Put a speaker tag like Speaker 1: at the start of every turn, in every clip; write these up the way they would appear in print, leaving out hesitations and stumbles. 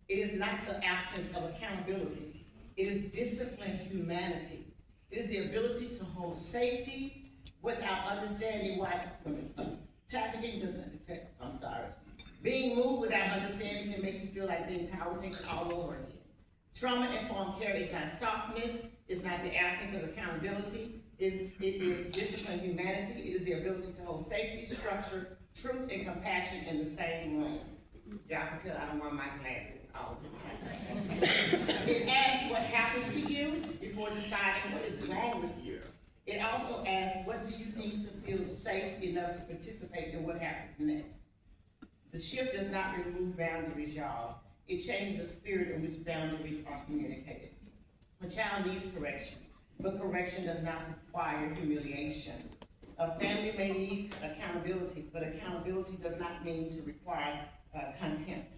Speaker 1: It is not the absence of accountability. It is disciplined humanity. It is the ability to hold safety without understanding why trafficking doesn't, okay, I'm sorry. Being moved without understanding can make you feel like being power taken all over again. Trauma-informed care is not softness, it's not the absence of accountability, it is disciplined humanity, it is the ability to hold safety, structure, truth, and compassion in the same room. Y'all can tell I don't wear my glasses all the time. It asks what happened to you before deciding what is wrong with you. It also asks, what do you need to feel safe enough to participate in what happens next? The shift does not remove boundaries, y'all. It changes the spirit in which boundaries are communicated. A child needs correction, but correction does not require humiliation. A family may need accountability, but accountability does not mean to require contempt.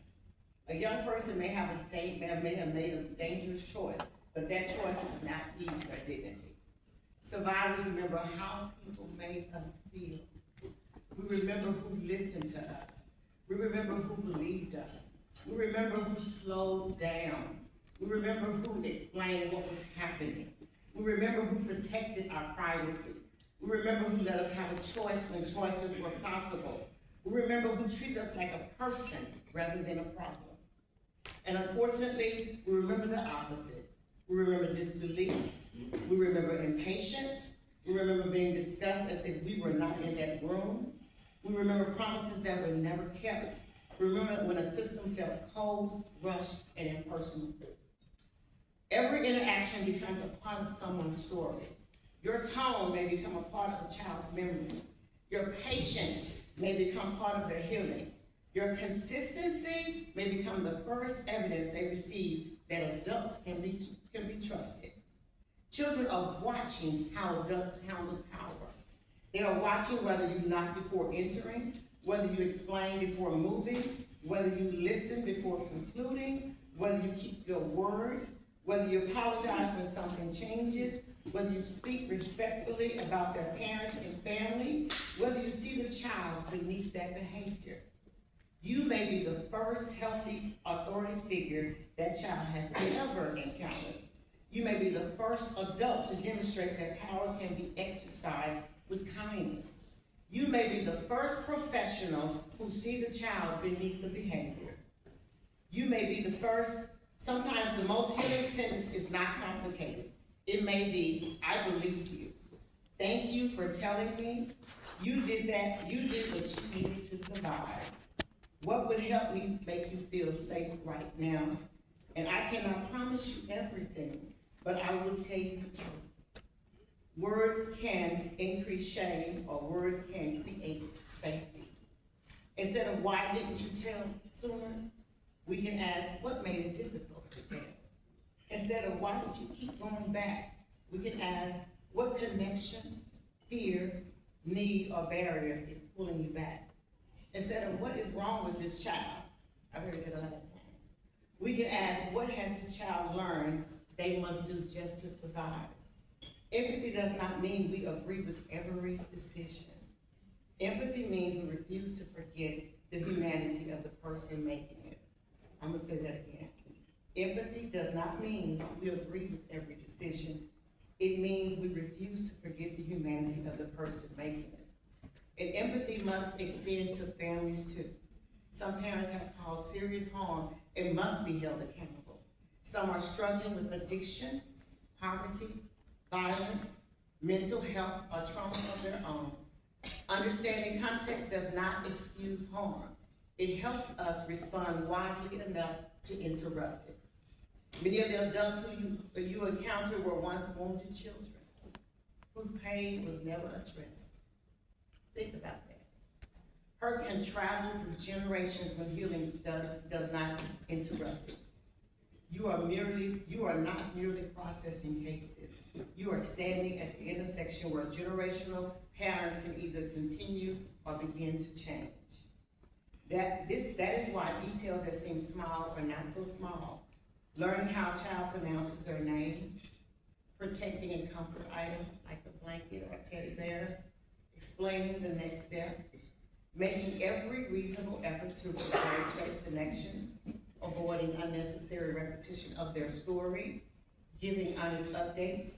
Speaker 1: A young person may have made a dangerous choice, but that choice is not ease or dignity. Survivors remember how people made us feel. We remember who listened to us. We remember who believed us. We remember who slowed down. We remember who explained what was happening. We remember who protected our privacy. We remember who let us have a choice when choices were possible. We remember who treated us like a person rather than a problem. And unfortunately, we remember the opposite. We remember disbelief. We remember impatience. We remember being discussed as if we were not in that room. We remember promises that were never kept. We remember when a system felt cold, rushed, and impersonal. Every interaction becomes a part of someone's story. Your tone may become a part of a child's memory. Your patience may become part of their healing. Your consistency may become the first evidence they receive that adults can be trusted. Children are watching how adults handle power. They are watching whether you knock before entering, whether you explain before moving, whether you listen before concluding, whether you keep your word, whether you apologize when something changes, whether you speak respectfully about their parents and family, whether you see the child beneath that behavior. You may be the first healthy authority figure that child has ever encountered. You may be the first adult to demonstrate that power can be exercised with kindness. You may be the first professional who see the child beneath the behavior. You may be the first, sometimes the most healing sentence is not complicated. It may be, I believe you. Thank you for telling me. You did that, you did what you needed to survive. What would help me make you feel safe right now? And I cannot promise you everything, but I will tell you the truth. Words can increase shame, or words can create safety. Instead of why didn't you tell sooner, we can ask what made it difficult to tell. Instead of why did you keep going back, we can ask what connection, fear, need, or barrier is pulling you back. Instead of what is wrong with this child, I've heard it a lot of times. We can ask what has this child learned they must do just to survive. Empathy does not mean we agree with every decision. Empathy means we refuse to forget the humanity of the person making it. I'm gonna say that again. Empathy does not mean we agree with every decision. It means we refuse to forget the humanity of the person making it. And empathy must extend to families too. Some parents have caused serious harm and must be held accountable. Some are struggling with addiction, poverty, violence, mental health, or trauma of their own. Understanding context does not excuse harm. It helps us respond wisely enough to interrupt it. Many of the adults who you encounter were once wounded children whose pain was never addressed. Think about that. Hurt can travel through generations when healing does not interrupt it. You are not merely processing cases. You are standing at the intersection where generational patterns can either continue or begin to change. That is why details that seem small are not so small. Learning how a child pronounces their name, protecting a comfort item like a blanket or a teddy bear, explaining the next step, making every reasonable effort to preserve safe connections, or avoiding unnecessary repetition of their story, giving honest updates,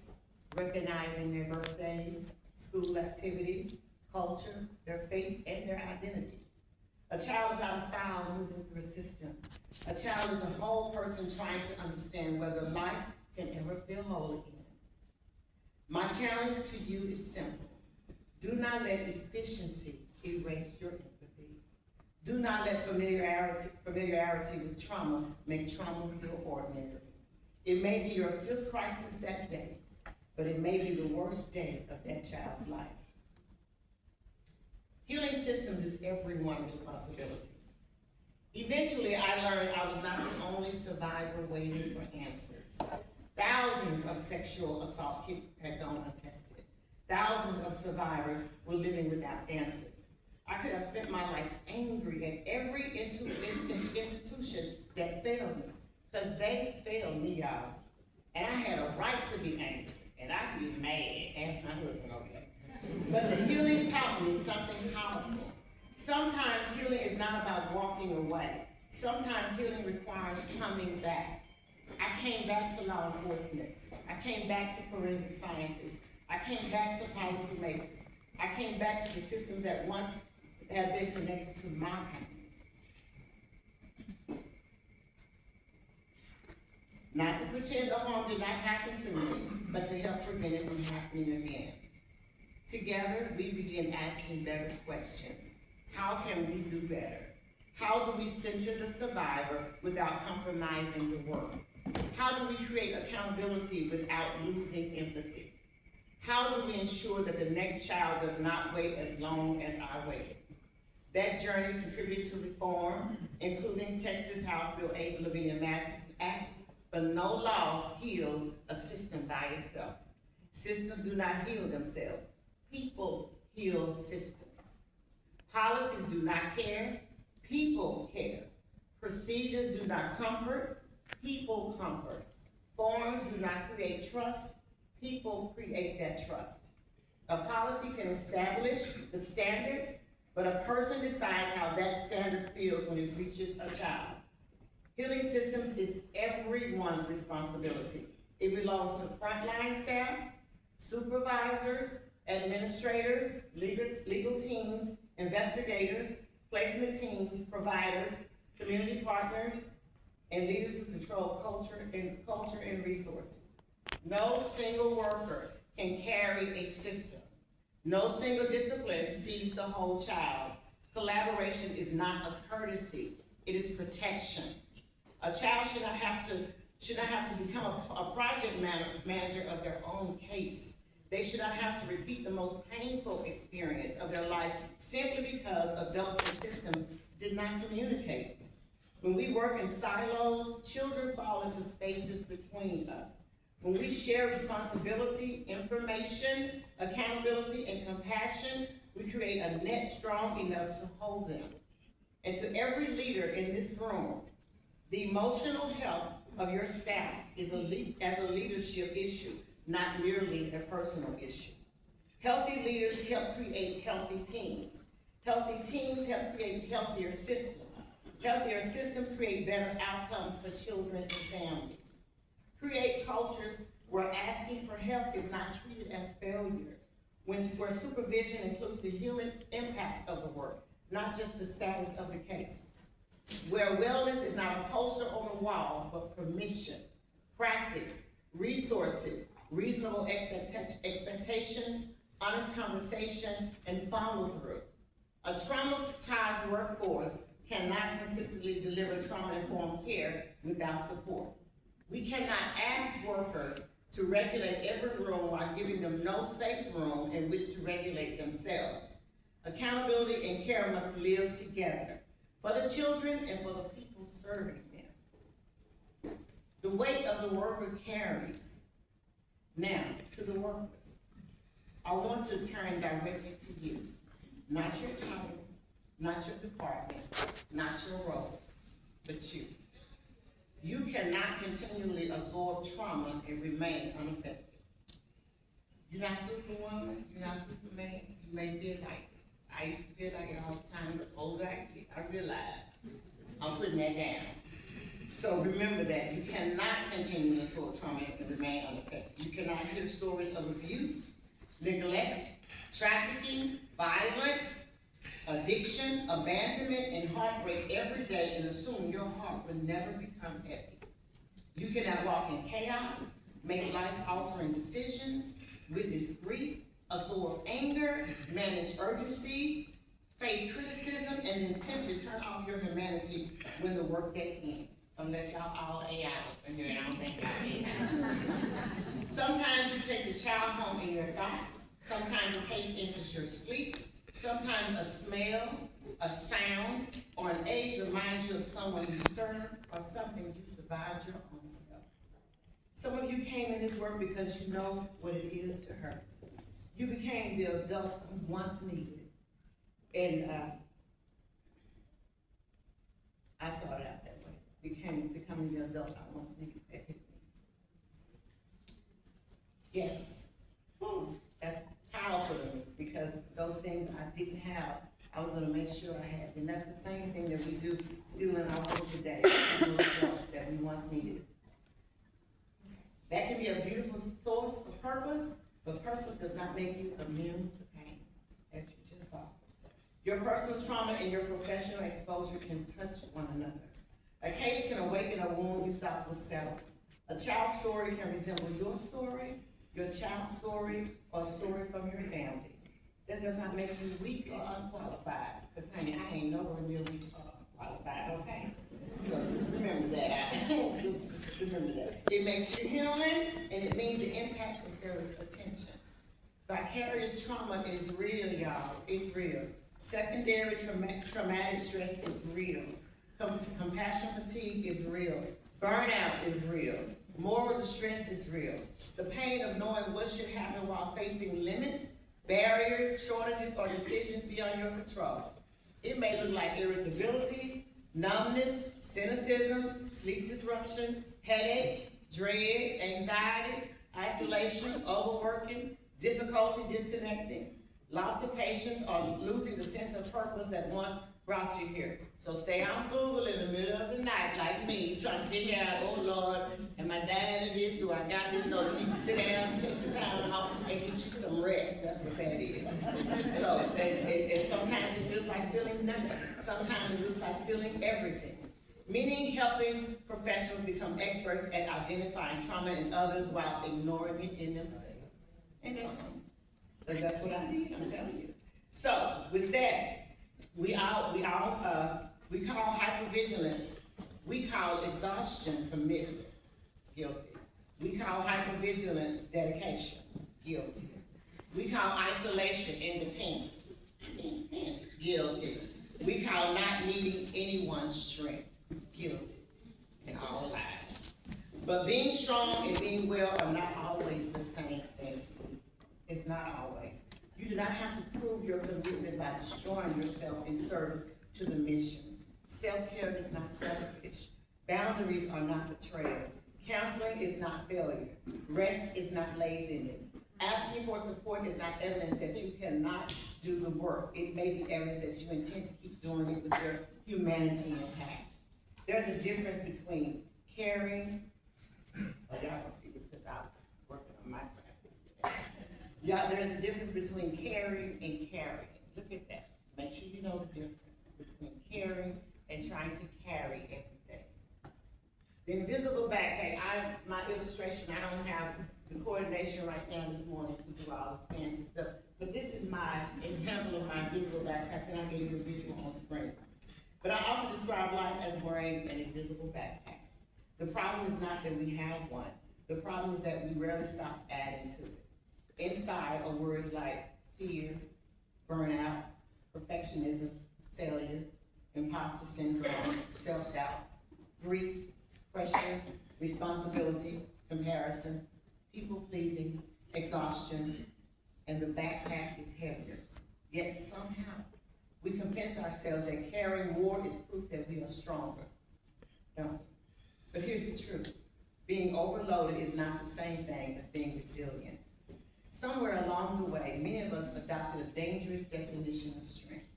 Speaker 1: recognizing their birthdays, school activities, culture, their faith, and their identity. A child is not a file moving through a system. A child is a whole person trying to understand whether life can ever feel whole again. My challenge to you is simple. Do not let efficiency erase your empathy. Do not let familiarity with trauma make trauma feel ordinary. It may be your 5th crisis that day, but it may be the worst day of that child's life. Healing systems is everyone's responsibility. Eventually, I learned I was not the only survivor waiting for answers. Thousands of sexual assault kits had gone untested. Thousands of survivors were living without answers. I could have spent my life angry at every institution that failed me, because they failed me, y'all. And I had a right to be angry, and I could be mad. Ask my husband, okay? But the healing taught me something powerful. Sometimes healing is not about walking away. Sometimes healing requires coming back. I came back to law enforcement. I came back to forensic scientists. I came back to policymakers. I came back to the systems that once had been connected to my pain. Not to pretend the harm did not happen to me, but to help prevent it from happening again. Together, we begin asking better questions. How can we do better? How do we center the survivor without compromising the work? How do we create accountability without losing empathy? How do we ensure that the next child does not wait as long as I waited? That journey contributed to reform, including Texas House Bill 8, Lavinia Masters Act, but no law heals a system by itself. Systems do not heal themselves. People heal systems. Policies do not care. People care. Procedures do not comfort. People comfort. Forms do not create trust. People create that trust. A policy can establish the standard, but a person decides how that standard feels when it reaches a child. Healing systems is everyone's responsibility. It belongs to frontline staff, supervisors, administrators, legal teams, investigators, placement teams, providers, community partners, and leaders who control culture and resources. No single worker can carry a system. No single discipline sees the whole child. Collaboration is not a courtesy, it is protection. A child should not have to become a project manager of their own case. They should not have to repeat the most painful experience of their life simply because adults and systems did not communicate. When we work in silos, children fall into spaces between us. When we share responsibility, information, accountability, and compassion, we create a net strong enough to hold them. And to every leader in this room, the emotional health of your staff is as a leadership issue, not merely a personal issue. Healthy leaders help create healthy teams. Healthy teams help create healthier systems. Healthier systems create better outcomes for children and families. Create cultures where asking for help is not treated as failure, where supervision includes the human impact of the work, not just the status of the case. Where wellness is not a poster on the wall, but permission, practice, resources, reasonable expectations, honest conversation, and follow through. A traumatized workforce cannot consistently deliver trauma-informed care without support. We cannot ask workers to regulate every room while giving them no safe room in which to regulate themselves. Accountability and care must live together for the children and for the people serving them. The weight of the worker carries. Now, to the workers. I want to turn directly to you. Not your title, not your department, not your role, but you. You cannot continually absorb trauma and remain unaffected. You're not Superwoman, you're not Superman, you may feel like it. I used to feel like it all the time, but older I get, I realize I'm putting that down. So remember that. You cannot continue to sort trauma and remain unaffected. You cannot hear stories of abuse, neglect, trafficking, violence, addiction, abandonment, and heartbreak every day and assume your heart will never become heavy. You cannot walk in chaos, make life-altering decisions, witness grief, absorb anger, manage urgency, face criticism, and then simply turn off your humanity when the workday ends. Unless y'all all AI and you don't think y'all AI. Sometimes you take the child home in your thoughts. Sometimes a case enters your sleep. Sometimes a smell, a sound, or an age reminds you of someone you served or something you survived your own self. Some of you came in this work because you know what it is to hurt. You became the adult you once needed. And I started out that way. Becoming the adult I once needed. Yes. Whew. That's powerful to me because those things I didn't have, I was going to make sure I had. And that's the same thing that we do still in our world today. Those adults that we once needed. That can be a beautiful source of purpose, but purpose does not make you immune to pain, as you just saw. Your personal trauma and your professional exposure can touch one another. A case can awaken a wound you thought was settled. A child's story can resemble your story, your child's story, or a story from your family. That does not make you weak or unqualified, because honey, I ain't nowhere near weak or unqualified, okay? So just remember that. Just remember that. It makes you human, and it means the impact deserves attention. Vicarious trauma is real, y'all. It's real. Secondary traumatic stress is real. Compassion fatigue is real. Burnout is real. Moral distress is real. The pain of knowing what should happen while facing limits, barriers, shortages, or decisions beyond your control. It may look like irritability, numbness, cynicism, sleep disruption, headaches, dread, anxiety, isolation, overworking, difficulty disconnecting, loss of patience, or losing the sense of purpose that once brought you here. So stay on Google in the middle of the night, like me, trying to figure out, oh Lord, am I dying of this? Do I got this? No, you need to sit down, take some time off, and get you some rest. That's what that is. So, and sometimes it feels like feeling nothing. Sometimes it feels like feeling everything. Meaning helping professionals become experts at identifying trauma in others while ignoring it in themselves. And that's all. Because that's what I need, I'm telling you. So, with that, we call hypervigilance, we call exhaustion commitment, guilty. We call hypervigilance dedication, guilty. We call isolation independence, guilty. We call not needing anyone's strength, guilty, in all lives. But being strong and being well are not always the same thing. It's not always. You do not have to prove your commitment by destroying yourself in service to the mission. Self-care is not selfish. Boundaries are not betrayal. Counseling is not failure. Rest is not laziness. Asking for support is not evidence that you cannot do the work. It may be evidence that you intend to keep doing it with your humanity intact. There's a difference between caring, y'all gonna see this because I'm working on my practice. Yeah, there's a difference between caring and carrying. Look at that. Make sure you know the difference between caring and trying to carry everything. The invisible backpack. My illustration, I don't have the coordination right now this morning to do all the fancy stuff, but this is my example of my invisible backpack, and I gave you a visual on screen. But I often describe life as wearing an invisible backpack. The problem is not that we have one. The problem is that we rarely stop adding to it. Inside are words like fear, burnout, perfectionism, failure, imposter syndrome, self-doubt, grief, pressure, responsibility, comparison, people-pleasing, exhaustion, and the backpack is heavier. Yet somehow, we convince ourselves that carrying more is proof that we are stronger. No. But here's the truth. Being overloaded is not the same thing as being resilient. Somewhere along the way, many of us adopted a dangerous definition of strength.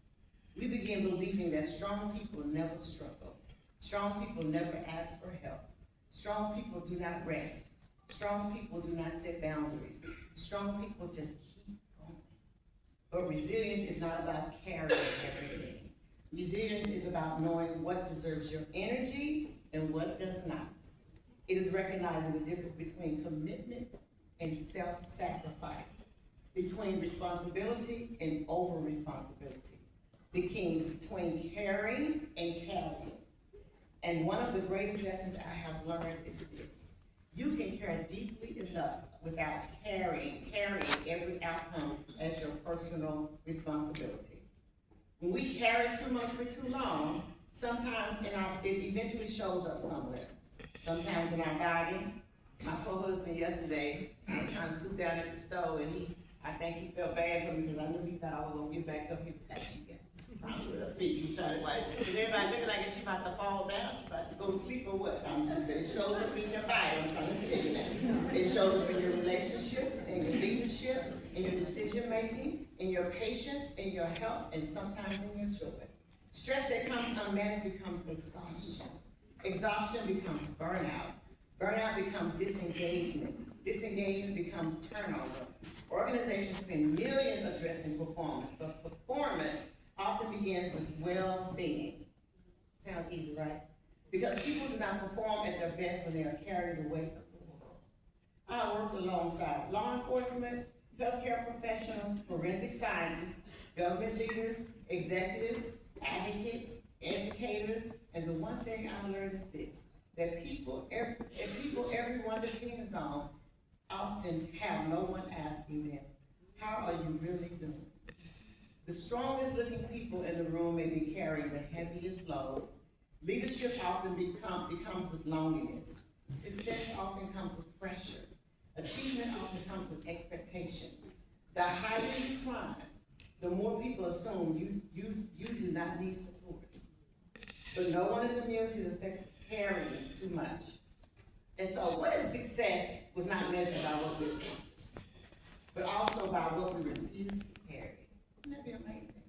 Speaker 1: We began believing that strong people never struggle, Strong people never ask for help. Strong people do not rest. Strong people do not set boundaries. Strong people just keep going. But resilience is not about carrying everything. Resilience is about knowing what deserves your energy and what does not. It is recognizing the difference between commitment and self-sacrifice, between responsibility and over-responsibility, between caring and carrying. And one of the greatest lessons I have learned is this: you can care deeply enough without carrying every outcome as your personal responsibility. When we carry too much for too long, sometimes it eventually shows up somewhere. Sometimes in our garden. My co-husband yesterday, I was trying to stoop down at the stove, and I think he felt bad for me because I knew he thought I was gonna get back up. He was like, she got with her feet. He was trying to because everybody looking like she about to fall down, she about to go to sleep or what? It shows up in your body, I'm trying to tell you that. It shows up in your relationships, in your leadership, in your decision making, in your patience, in your health, and sometimes in your joy. Stress that comes unmanaged becomes exhaustion. Exhaustion becomes burnout. Burnout becomes disengagement. Disengagement becomes turnover. Organizations spend millions addressing performance, but performance often begins with well-being. Sounds easy, right? Because people do not perform at their best when they are carrying the weight of the world. I worked alongside law enforcement, healthcare professionals, forensic scientists, government leaders, executives, advocates, educators, and the one thing I learned is this: that people everyone depends on often have no one asking them, how are you really doing? The strongest looking people in the room may be carrying the heaviest load. Leadership often becomes with loneliness. Success often comes with pressure. Achievement often comes with expectations. The higher you climb, the more people assume you do not need support. But no one is immune to the effects of carrying too much. And so what if success was not measured by what we accomplished, but also by what we refuse to carry? Wouldn't that be amazing?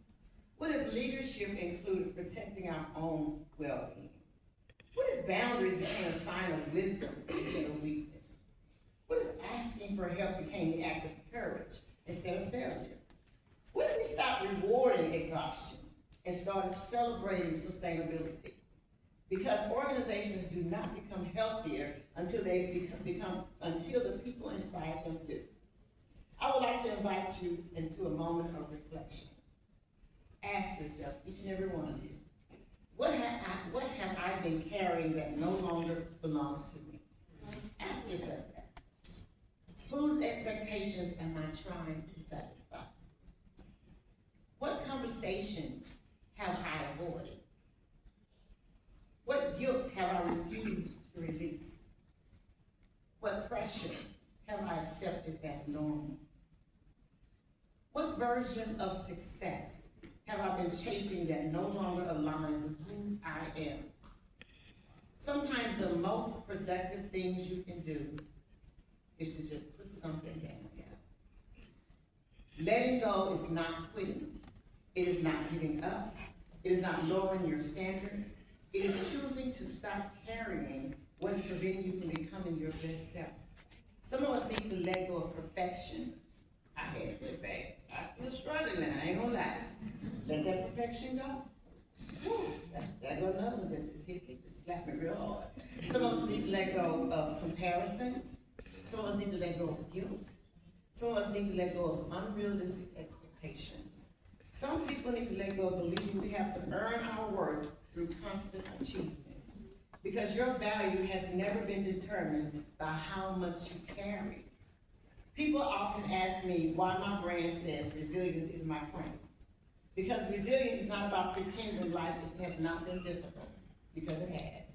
Speaker 1: What if leadership included protecting our own well-being? What if boundaries became a sign of wisdom instead of weakness? What if asking for help became the act of courage instead of failure? What if we stopped rewarding exhaustion and started celebrating sustainability? Because organizations do not become healthier until they until the people inside them do. I would like to invite you into a moment of reflection. Ask yourself, each and every one of you, what have I been carrying that no longer belongs to me? Ask yourself that. Whose expectations am I trying to satisfy? What conversations have I avoided? What guilt have I refused to release? What pressure have I accepted as normal? What version of success have I been chasing that no longer aligns with who I am? Sometimes the most productive things you can do is to just put something down. Letting go is not quitting. It is not giving up. It is not lowering your standards. It is choosing to stop carrying what is preventing you from becoming your best self. Some of us need to let go of perfection. I had to put it back. I'm still struggling now, I ain't gonna lie. Let that perfection go. Whew, that go another one just hit me, just slapped me real hard. Some of us need to let go of comparison. Some of us need to let go of guilt. Some of us need to let go of unrealistic expectations. Some people need to let go of believing we have to earn our worth through constant achievement. Because your value has never been determined by how much you carry. People often ask me why my brand says resilience is my crown. Because resilience is not about pretending life has not been difficult, because it has.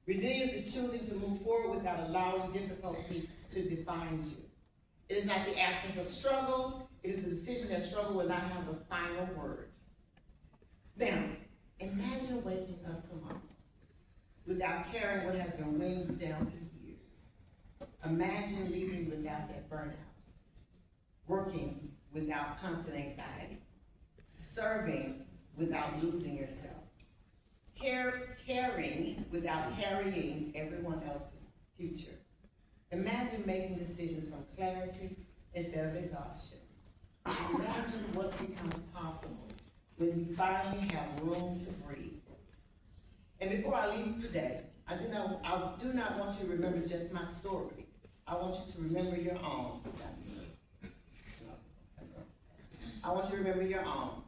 Speaker 1: Resilience is choosing to move forward without allowing difficulty to define you. It is not the absence of struggle, it is the decision that struggle will not have the final word. Now, imagine waking up tomorrow without carrying what has been weighing you down for years. Imagine leaving without that burnout, working without constant anxiety, serving without losing yourself, caring without carrying everyone else's future. Imagine making decisions from clarity instead of exhaustion. Imagine what becomes possible when you finally have room to breathe. And before I leave today, I do not want you to remember just my story. I want you to remember your own. I want you to remember your own.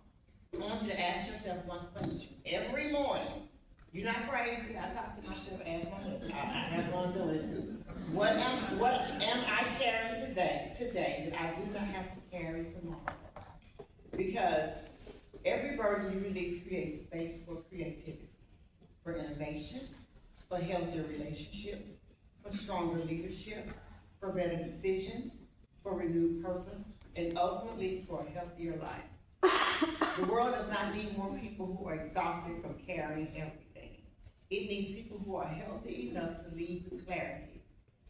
Speaker 1: I want you to ask yourself one question every morning. You're not crazy. I talk to myself, ask my husband. I have fun doing it too. What am I carrying today that I do not have to carry tomorrow? Because every burden you release creates space for creativity, for innovation, for healthier relationships, for stronger leadership, for better decisions, for renewed purpose, and ultimately for a healthier life. The world does not need more people who are exhausted from carrying everything. It needs people who are healthy enough to lead with clarity,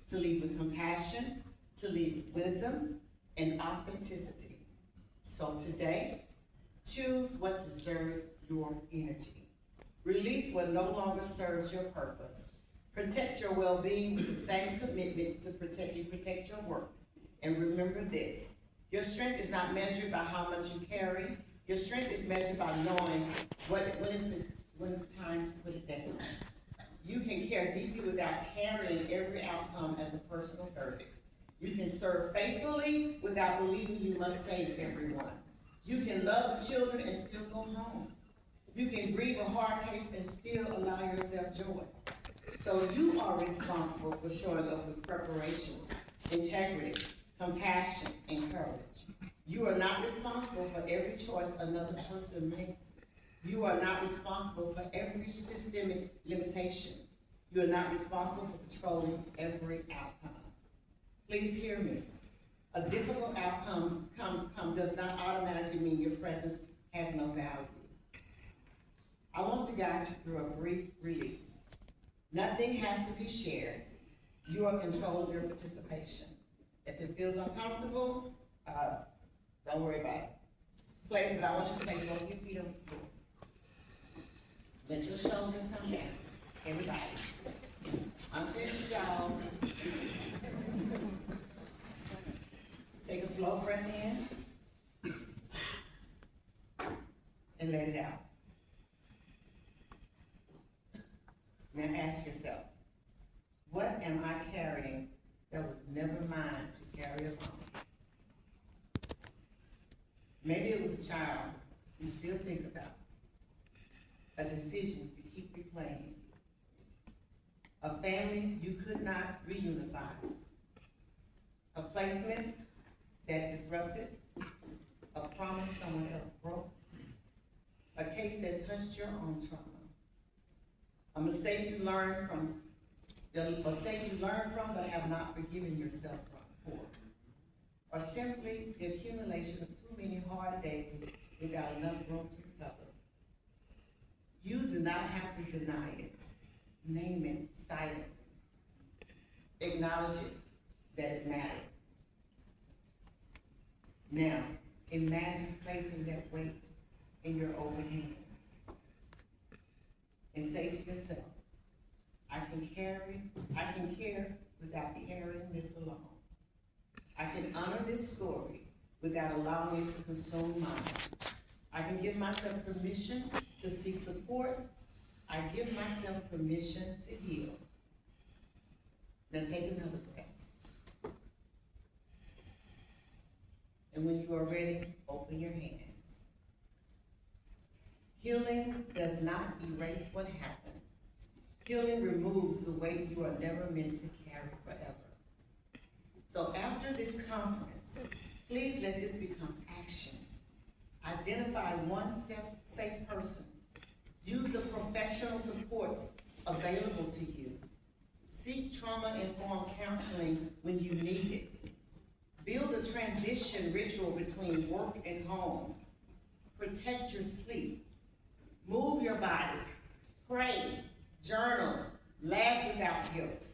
Speaker 1: to lead with compassion, to lead with wisdom and authenticity. So today, choose what deserves your energy. Release what no longer serves your purpose. Protect your well-being with the same commitment to protect your work. And remember this, your strength is not measured by how much you carry. Your strength is measured by knowing when it's time to put it down. You can care deeply without carrying every outcome as a personal verdict. You can serve faithfully without believing you must save everyone. You can love the children and still go home. You can grieve a hard case and still allow yourself joy. So you are responsible for showing up with preparation, integrity, compassion, and courage. You are not responsible for every choice another person makes. You are not responsible for every systemic limitation. You are not responsible for controlling every outcome. Please hear me. A difficult outcome does not automatically mean your presence has no value. I want to guide you through a brief release. Nothing has to be shared. You are in control of your participation. If it feels uncomfortable, don't worry about it. Place, but I want you to place both your feet on the floor. Let your shoulders come down. Everybody. Unclench your jaws. Take a slow breath in. And let it out. Now ask yourself, what am I carrying that was never mine to carry along? Maybe it was a child you still think about, a decision you keep replaying, a family you could not reunify, a placement that disrupted, a promise someone else broke, a case that touched your own trauma, a mistake you learned from but have not forgiven yourself for, or simply the accumulation of too many hard days without enough room to recover. You do not have to deny it. Name it silently. Acknowledge it, that it mattered. Now, imagine placing that weight in your open hands and say to yourself, I can care without carrying this alone. I can honor this story without allowing it to consume mine. I can give myself permission to seek support. I give myself permission to heal. Now take another breath. And when you are ready, open your hands. Healing does not erase what happened. Healing removes the weight you are never meant to carry forever. So after this conference, please let this become action. Identify one safe person. Use the professional supports available to you. Seek trauma-informed counseling when you need it. Build a transition ritual between work and home. Protect your sleep. Move your body. Pray. Journal. Laugh without guilt.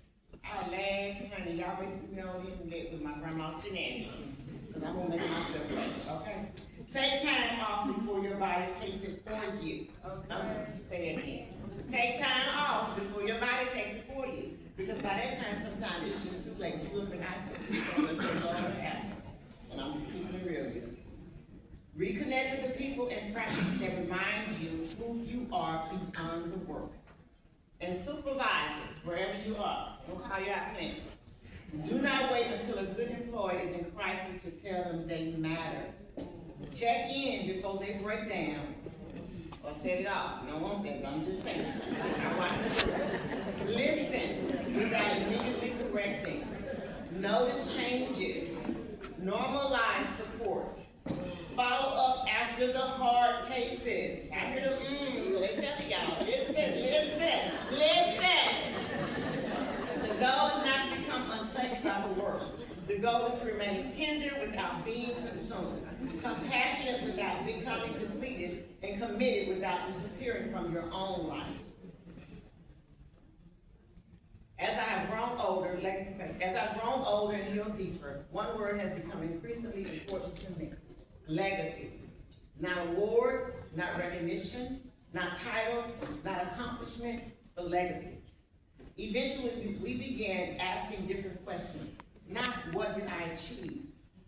Speaker 1: I laugh, honey. Y'all basically know this with my grandma's shenanigans. Because I'm going to make myself laugh, okay? Take time off before your body takes it for you. Okay. Say that again. Take time off before your body takes it for you. Because by that time, sometimes it's just too late. You look and I say, Lord, happen. And I'm just keeping it real with you. Reconnect with the people and practices that remind you who you are beyond the work. And supervisors, wherever you are, don't call you out clean. Do not wait until a good employee is in crisis to tell them they matter. Check in before they break down or set it off. You don't want that, but I'm just saying. Listen without immediately correcting. Notice changes. Normalize support. Follow up after the hard cases. After the so they tell y'all, listen. The goal is not to become untouched by the world. The goal is to remain tender without being consumed, compassionate without becoming depleted, and committed without disappearing from your own life. As I have grown older, and healed deeper, one word has become increasingly important to me: legacy. Not awards, not recognition, not titles, not accomplishments, but legacy. Eventually, we began asking different questions. Not what did I achieve,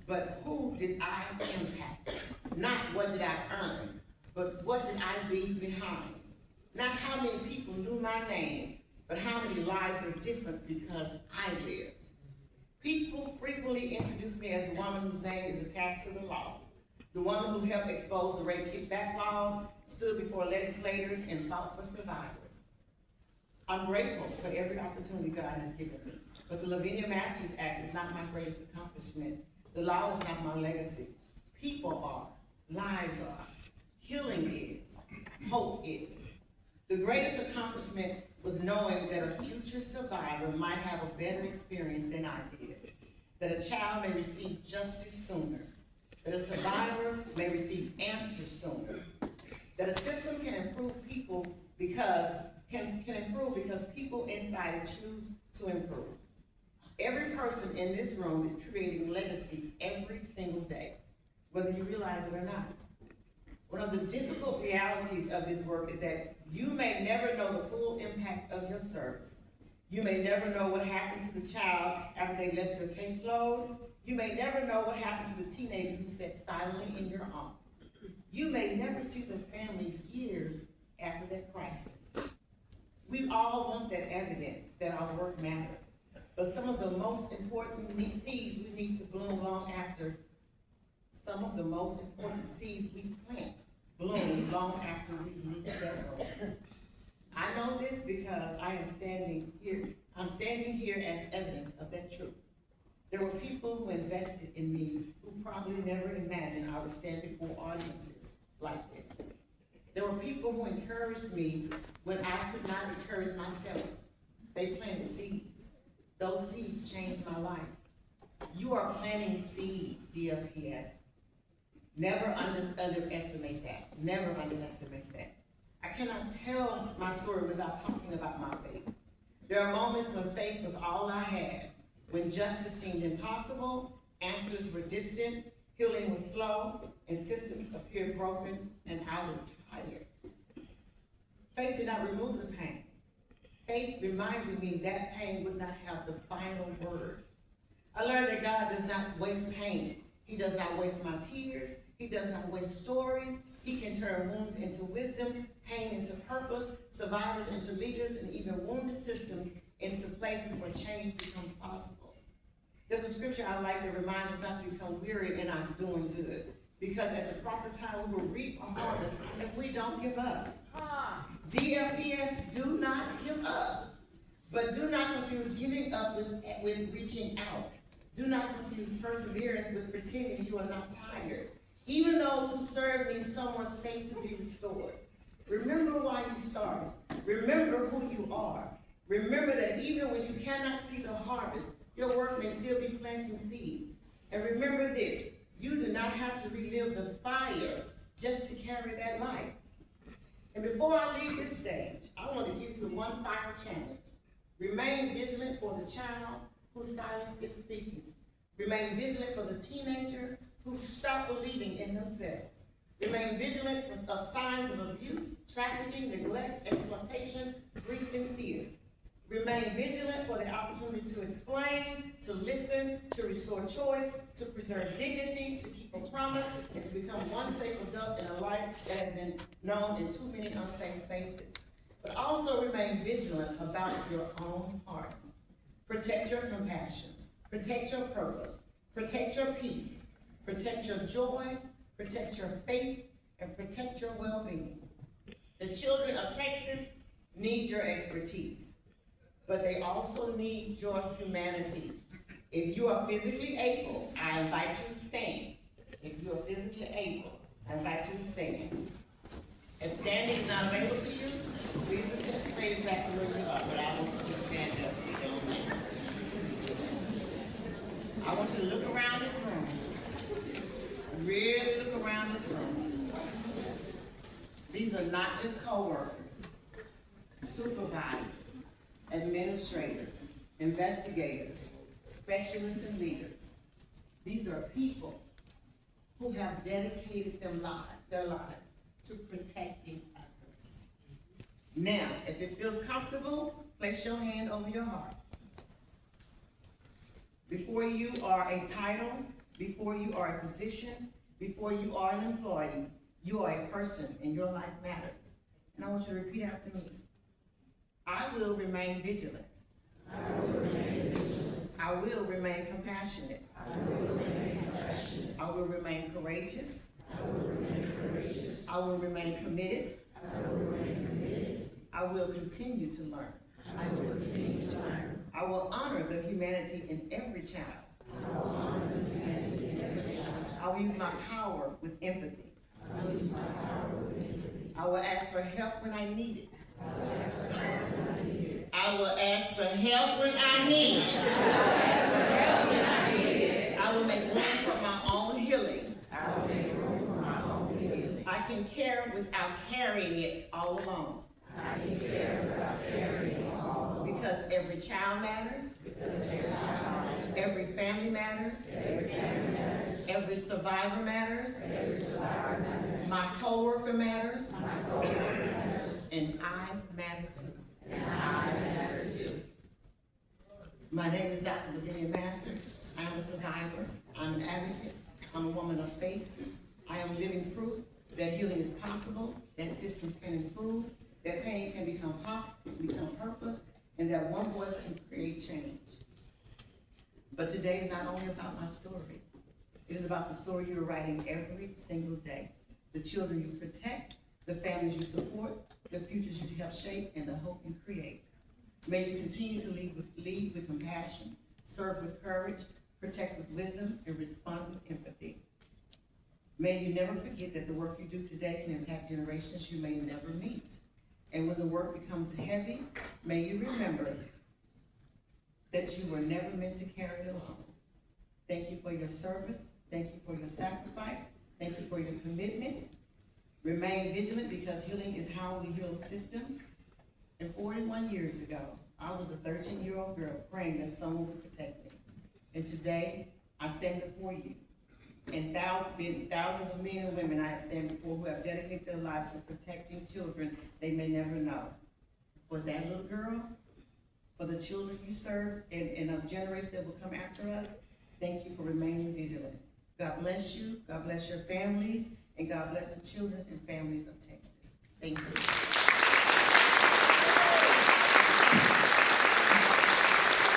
Speaker 1: but who did I impact? Not what did I earn, but what did I leave behind? Not how many people knew my name, but how many lives were different because I lived. People frequently introduce me as the woman whose name is attached to the law, the woman who helped expose the rape kickback law, stood before legislators, and fought for survivors. I'm grateful for every opportunity God has given me, but the Lavinia Masters Act is not my greatest accomplishment. The law is not my legacy. People are, lives are, healing is, hope is. The greatest accomplishment was knowing that a future survivor might have a better experience than I did, that a child may receive justice sooner, that a survivor may receive answers sooner, that a system can improve because people inside it choose to improve. Every person in this room is creating legacy every single day, whether you realize it or not. One of the difficult realities of this work is that you may never know the full impact of your service. You may never know what happened to the child after they left your caseload. You may never know what happened to the teenager who sat silently in your office. You may never see the family years after that crisis. We all want that evidence that our work matters. But some of the most important seeds we need to bloom long after, some of the most important seeds we plant bloom long after we leave that world. I know this because I'm standing here as evidence of that truth. There were people who invested in me who probably never imagined I would stand before audiences like this. There were people who encouraged me when I could not encourage myself. They planted seeds. Those seeds changed my life. You are planting seeds, DFPS. Never underestimate that. Never underestimate that. I cannot tell my story without talking about my faith. There are moments when faith was all I had, when justice seemed impossible, answers were distant, healing was slow, and systems appeared broken, and I was tired. Faith did not remove the pain. Faith reminded me that pain would not have the final word. I learned that God does not waste pain. He does not waste my tears. He does not waste stories. He can turn wounds into wisdom, pain into purpose, survivors into leaders, and even wounded systems into places where change becomes possible. There's a scripture I like that reminds us not to become weary in our doing good, because at the proper time we will reap a harvest if we don't give up. DFPS, do not give up. But do not confuse giving up with reaching out. Do not confuse perseverance with pretending you are not tired. Even those who serve need someone safe to be restored. Remember why you started. Remember who you are. Remember that even when you cannot see the harvest, your work may still be planting seeds. And remember this, you do not have to relive the fire just to carry that light. And before I leave this stage, I want to give you one final challenge. Remain vigilant for the child whose silence is speaking. Remain vigilant for the teenager who stopped believing in themselves. Remain vigilant of signs of abuse, trafficking, neglect, exploitation, grief, and fear. Remain vigilant for the opportunity to explain, to listen, to restore choice, to preserve dignity, to keep a promise, and to become one safe adult in a life that has been known in too many unsafe spaces. But also remain vigilant about your own heart. Protect your compassion, protect your purpose, protect your peace, protect your joy, protect your faith, and protect your well-being. The children of Texas need your expertise, but they also need your humanity. If you are physically able, I invite you to stand. If you are physically able, I invite you to stand. If standing is not available to you, please participate exactly where you are, but I want you to stand up if you don't mind. I want you to look around this room. Really look around this room. These are not just co-workers, supervisors, administrators, investigators, specialists, and leaders. These are people who have dedicated their lives to protecting others. Now, if it feels comfortable, place your hand over your heart. Before you are a title, before you are a position, before you are an employee, you are a person and your life matters. And I want you to repeat after me. I will remain vigilant.
Speaker 2: I will remain vigilant.
Speaker 1: I will remain compassionate.
Speaker 2: I will remain compassionate.
Speaker 1: I will remain courageous.
Speaker 2: I will remain courageous.
Speaker 1: I will remain committed.
Speaker 2: I will remain committed.
Speaker 1: I will continue to learn.
Speaker 2: I will continue to learn.
Speaker 1: I will honor the humanity in every child.
Speaker 2: I will honor the humanity in every child.
Speaker 1: I will use my power with empathy.
Speaker 2: I will use my power with empathy.
Speaker 1: I will ask for help when I need it.
Speaker 2: I will ask for help when I need it.
Speaker 1: I will ask for help when I need it.
Speaker 2: I will ask for help when I need it.
Speaker 1: I will make room for my own healing.
Speaker 2: I will make room for my own healing.
Speaker 1: I can care without carrying it all alone.
Speaker 2: I can care without carrying it all alone.
Speaker 1: Because every child matters.
Speaker 2: Because every child matters.
Speaker 1: Every family matters.
Speaker 2: Every family matters.
Speaker 1: Every survivor matters.
Speaker 2: Every survivor matters.
Speaker 1: My coworker matters.
Speaker 2: My coworker matters.
Speaker 1: And I matter too.
Speaker 2: And I matter too.
Speaker 1: My name is Dr. Lavinia Masters. I'm a survivor. I'm an advocate. I'm a woman of faith. I am living proof that healing is possible, that systems can improve, that pain can become purpose, and that one voice can create change. But today is not only about my story. It is about the story you're writing every single day. The children you protect, the families you support, the futures you help shape, and the hope you create. May you continue to lead with compassion, serve with courage, protect with wisdom, and respond with empathy. May you never forget that the work you do today can impact generations you may never meet. And when the work becomes heavy, may you remember that you were never meant to carry it alone. Thank you for your service. Thank you for your sacrifice. Thank you for your commitment. Remain vigilant, because healing is how we heal systems. And 41 years ago, I was a 13-year-old girl praying that someone would protect me. And today, I stand before you. And thousands of men and women I have stand before who have dedicated their lives to protecting children they may never know. For that little girl, for the children you serve, and of generations that will come after us, thank you for remaining vigilant. God bless you, God bless your families, and God bless the children and families of Texas. Thank you.